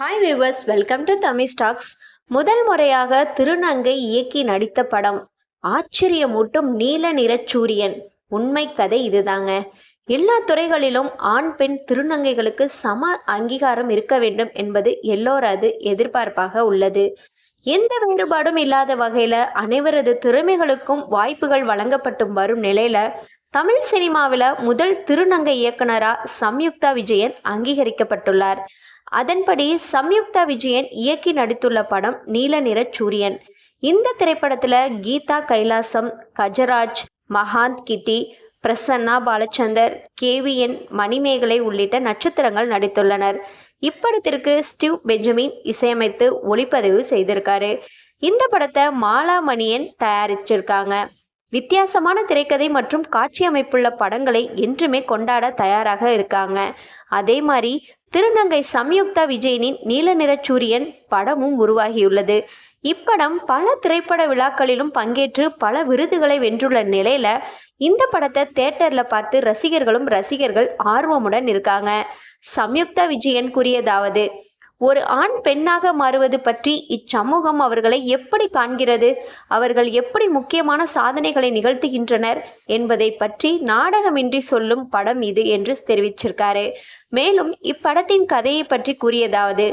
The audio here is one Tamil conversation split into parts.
Hi viewers, welcome to Tamil stocks. முதல் முறையாக திருநங்கை இயக்கி நடித்த படம் ஆச்சரியமூட்டும் நீல நிற சூரியன். உண்மை கதை இதுதாங்க. எல்லா துறைகளிலும் ஆண் பெண் திருநங்கைகளுக்கு சம அங்கீகாரம் இருக்க வேண்டும் என்பது எல்லோரது எதிர்பார்ப்பாக உள்ளது. எந்த வேறுபாடும் இல்லாத வகையில அனைவரது திறமைகளுக்கும் வாய்ப்புகள் வழங்கப்பட்டு வரும் நிலையில தமிழ் சினிமாவில் முதல் திருநங்கை இயக்குனரா சம்யுக்தா விஜயன் அங்கீகரிக்கப்பட்டுள்ளார். அதன்படி சம்யுக்தா விஜயன் இயக்கி நடித்துள்ள படம் நீல நிற சூரியன். இந்த திரைப்படத்துல கீதா கைலாசம், கஜராஜ், மகாந்த் கிட்டி, பிரசன்னா பாலச்சந்தர், கேவிஎன், மணிமேகலை உள்ளிட்ட நட்சத்திரங்கள் நடித்துள்ளனர். இப்படத்திற்கு ஸ்டீவ் பெஞ்சமின் இசையமைத்து ஒளிப்பதிவு செய்திருக்காரு. இந்த படத்தை மாலா மணியன் தயாரிச்சிருக்காங்க. வித்தியாசமான திரைக்கதை மற்றும் காட்சி அமைப்புள்ள படங்களை என்றுமே கொண்டாட தயாராக இருக்காங்க. அதே மாதிரி திருநங்கை சம்யுக்தா விஜயனின் நீல நிற சூரியன் படமும் உருவாகியுள்ளது. இப்படம் பல திரைப்பட விழாக்களிலும் பங்கேற்று பல விருதுகளை வென்றுள்ள நிலையில இந்த படத்தை தியேட்டர்ல பார்த்து ரசிகர்கள் ஆர்வமுடன் இருக்காங்க. சம்யுக்தா விஜயன் கூறியதாவது: ஒரு ஆண் பெண்ணாக மாறுவது பற்றி இச்சமூகம் அவர்களை எப்படி காண்கிறது, அவர்கள் எப்படி முக்கியமான சாதனைகளை நிகழ்த்துகின்றனர் என்பதை பற்றி நாடகமின்றி சொல்லும் படம் இது என்று தெரிவிச்சிருக்காரு. மேலும் இப்படத்தின் கதையை பற்றி கூறியதாவது: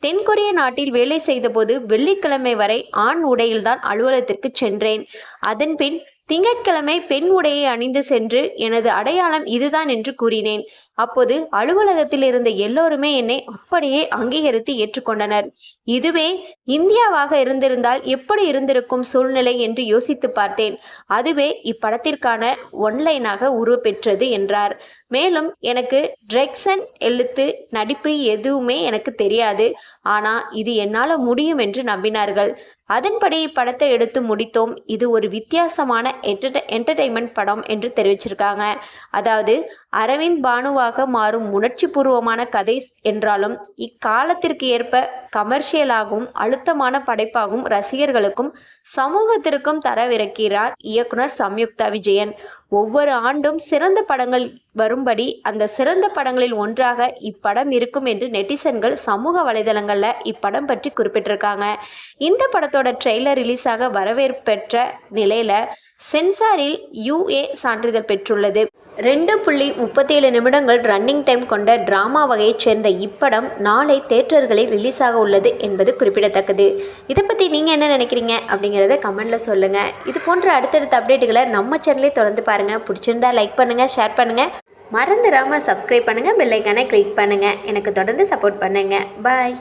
தென்கொரிய நாட்டில் வேலை செய்தபோது வெள்ளிக்கிழமை வரை ஆண் உடையில்தான் அலுவலகத்திற்கு சென்றேன். அதன்பின் திங்கட்கிழமை பெண் உடையை அணிந்து சென்று எனது அடையாளம் இதுதான் என்று கூறினேன். அப்போது அலுவலகத்தில் இருந்த எல்லோருமே என்னை அப்படியே அங்கீகரித்து ஏற்றுக்கொண்டனர். இதுவே இந்தியாவாக இருந்திருந்தால் எப்படி இருந்திருக்கும் சூழ்நிலை என்று யோசித்து பார்த்தேன். அதுவே இப்படத்திற்கான ஒன்லைனாக உருவப்பெற்றது என்றார். மேலும் எனக்கு டிரெக்ஷன், எழுத்து, நடிப்பு எதுவுமே எனக்கு தெரியாது. ஆனால் இது என்னால் முடியும் என்று நம்பினார்கள். அதன்படி இப்படத்தை எடுத்து முடித்தோம். இது ஒரு வித்தியாசமான என்டர்டெயின்மெண்ட் படம் என்று தெரிவிச்சிருக்காங்க. அதாவது அரவிந்த் பானுவாக மாறும் உணர்ச்சி பூர்வமான கதை என்றாலும் இக்காலத்திற்கு ஏற்ப கமர்ஷியலாகவும் அழுத்தமான படைப்பாகவும் ரசிகர்களுக்கும் சமூகத்திற்கும் தரவிறக்கிறார் இயக்குனர் சம்யுக்தா விஜயன். ஒவ்வொரு ஆண்டும் சிறந்த படங்கள் வரும்படி அந்த சிறந்த படங்களில் ஒன்றாக இப்படம் இருக்கும் என்று நெட்டிசன்கள் சமூக வலைதளங்கள்ல இப்படம் பற்றி குறிப்பிட்டிருக்காங்க. இந்த படத்தோட ட்ரெய்லர் ரிலீஸாக வரவேற்பெற்ற நிலையில சென்சாரில் UA சான்றிதழ் பெற்றுள்ளது. 2.37 நிமிடங்கள் ரன்னிங் டைம் கொண்ட டிராமா வகையைச் சேர்ந்த இப்படம் நாளை தியேட்டர்களில் ரிலீஸாக உள்ளது என்பது குறிப்பிடத்தக்கது. இதை பற்றி நீங்கள் என்ன நினைக்கிறீங்க அப்படிங்கிறத கமெண்டில் சொல்லுங்கள். இது போன்ற அடுத்தடுத்த அப்டேட்டுகளை நம்ம சேனலை தொடர்ந்து பாருங்கள். பிடிச்சிருந்தா லைக் பண்ணுங்கள், ஷேர் பண்ணுங்கள், மறந்துடாமல் சப்ஸ்கிரைப் பண்ணுங்கள், பெல் ஐக்கானை கிளிக் பண்ணுங்கள். எனக்கு தொடர்ந்து சப்போர்ட் பண்ணுங்கள். பாய்.